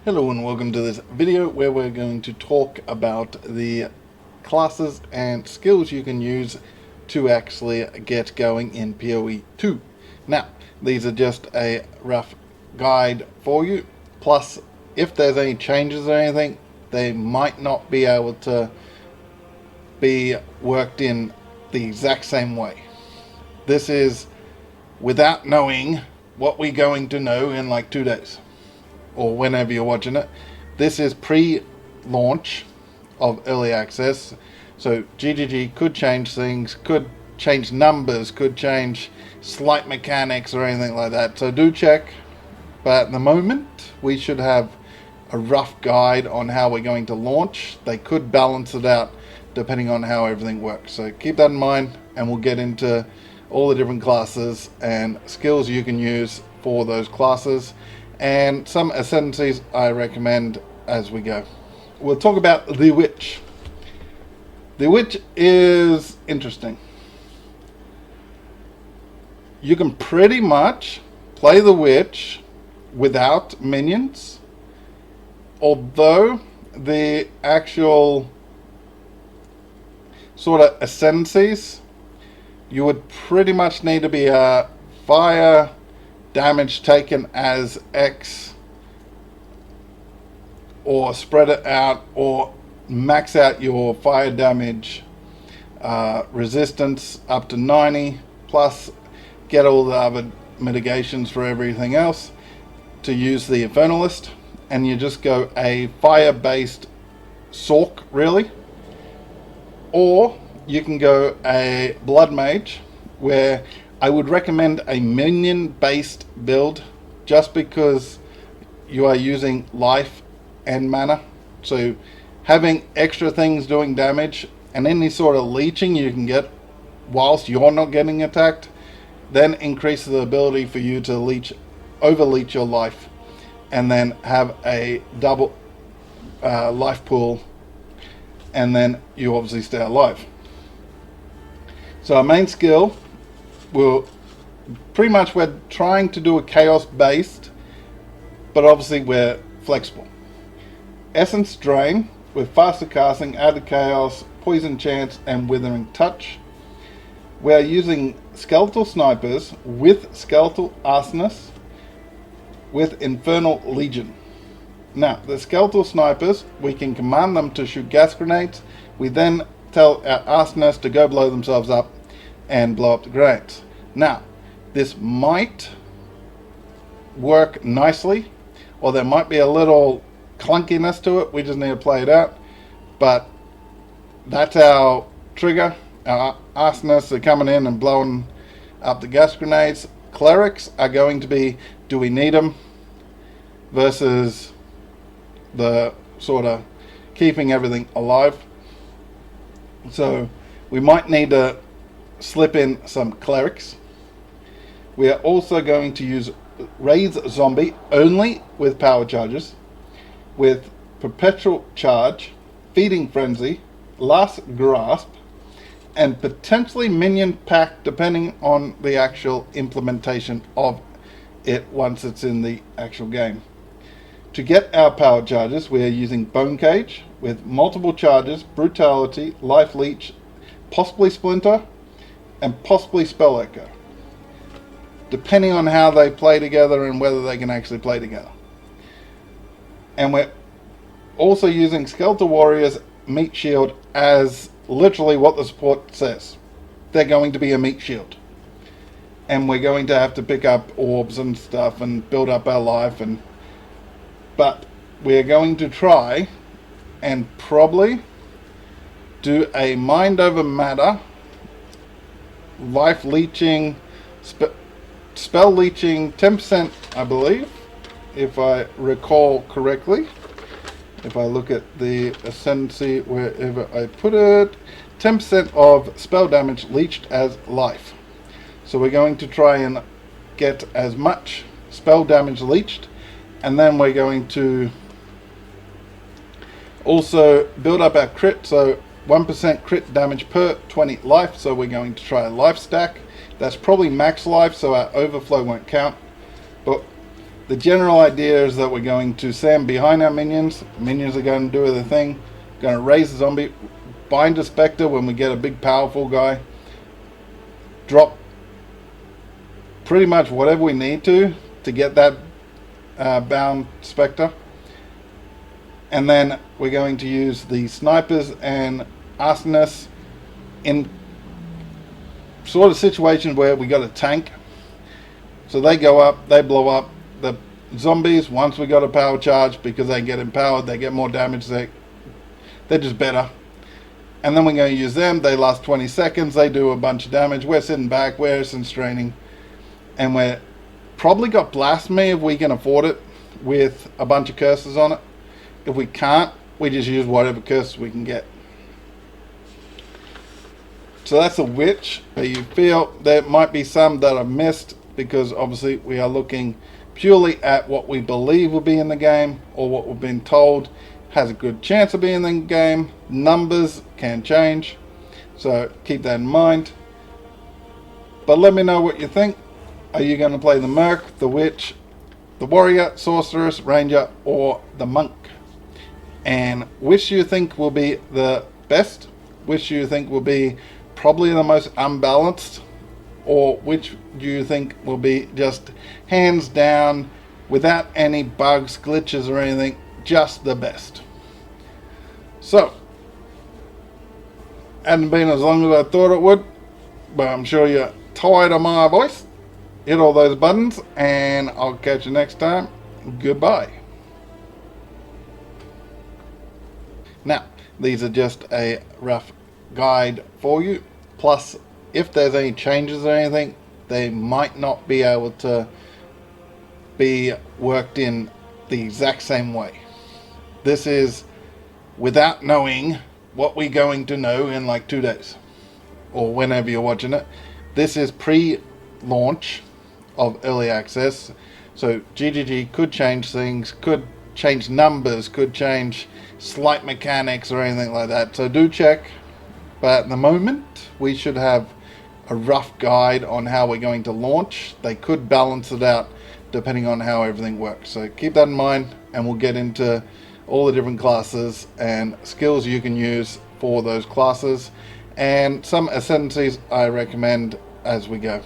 Hello and welcome to this video where we're going to talk about the classes and skills you can use to actually get going in POE 2. Now, these are just a rough guide for you, plus if there's any changes or anything, they might not be able to be worked in the exact same way. This is without knowing what we're going to know in like 2 days. Or whenever you're watching it. This is pre-launch of early access, so GGG could change things, could change numbers, could change slight mechanics or anything like that, so do check. But at the moment we should have a rough guide on how we're going to launch. They could balance it out depending on how everything works, so keep that in mind, and we'll get into all the different classes and skills you can use for those classes, and some ascendancies I recommend as we go. We'll talk about the Witch. The Witch is interesting. You can pretty much play the Witch without minions, although the actual sort of ascendancies, you would pretty much need to be a fire damage taken as X, or spread it out, or max out your fire damage resistance up to 90, plus get all the other mitigations for everything else to use the Infernalist, and you just go a fire based Sork really. Or you can go a Blood Mage, where I would recommend a minion based build, just because you are using life and mana, so having extra things doing damage and any sort of leeching you can get whilst you're not getting attacked then increases the ability for you to over leech your life, and then have a double life pool, and then you obviously stay alive. So our main skill, we're trying to do a chaos based, but obviously we're flexible. Essence Drain with faster casting, added chaos, poison chance, and withering touch. We're using skeletal snipers with skeletal arsonists with infernal legion. Now the skeletal snipers, we can command them to shoot gas grenades. We then tell our arsonists to go blow themselves up and blow up the grenades. Now, this might work nicely, or there might be a little clunkiness to it. We just need to play it out. But that's our trigger. Our arsonists are coming in and blowing up the gas grenades. Clerics are going to be, do we need them, versus the sort of keeping everything alive. So we might need to slip in some clerics. We are also going to use Raise Zombie only with power charges, with Perpetual Charge, Feeding Frenzy, Last Grasp, and potentially Minion Pack depending on the actual implementation of it once it's in the actual game. To get our power charges, we are using Bone Cage with multiple charges, Brutality, Life Leech, possibly Splinter, and possibly Spell Echo, depending on how they play together and whether they can actually play together. And we're also using Skeletal Warriors Meat Shield as literally what the support says. They're going to be a meat shield. And we're going to have to pick up orbs and stuff and build up our life, but we're going to try and probably do a mind over matter, life leeching, spell leeching 10%, I believe, if I recall correctly. If I look at the ascendancy wherever I put it, 10% of spell damage leeched as life. So we're going to try and get as much spell damage leeched, and then we're going to also build up our crit, so 1% crit damage per 20 life, so we're going to try a life stack. That's probably max life, so our overflow won't count, but The general idea is that we're going to stand behind our minions. Minions are going to do their thing. Going to raise the zombie, bind a spectre when we get a big powerful guy. Drop pretty much whatever we need to get that bound spectre. And then we're going to use the snipers and arsonists in sort of situations where we got a tank. So they go up, they blow up. The zombies, once we got a power charge, because they get empowered, they get more damage, they're just better. And then we're going to use them. They last 20 seconds, they do a bunch of damage. We're sitting back, we're straining, and we're probably got blasphemy if we can afford it with a bunch of curses on it. If we can't, we just use whatever curses we can get. So that's a witch. You feel there might be some that I've missed, because obviously we are looking purely at what we believe will be in the game, or what we've been told has a good chance of being in the game. Numbers can change, so keep that in mind. But let me know what you think. Are you going to play the merc, the witch, the warrior, sorceress, ranger, or the monk? And which you think will be the best? Which you think will be probably the most unbalanced? Or which do you think will be just hands down, without any bugs, glitches or anything, just the best? So, hasn't been as long as I thought it would, but I'm sure you're tired of my voice. Hit all those buttons, and I'll catch you next time. Goodbye. Now, these are just a rough guide for you. Plus, if there's any changes or anything, they might not be able to be worked in the exact same way. This is without knowing what we're going to know in like 2 days, or whenever you're watching it. This is pre-launch of early access, so GGG could change things, could change numbers, could change slight mechanics or anything like that. So do check. But at the moment, we should have a rough guide on how we're going to launch. They could balance it out depending on how everything works. So keep that in mind, and we'll get into all the different classes and skills you can use for those classes, and some ascendancies I recommend as we go.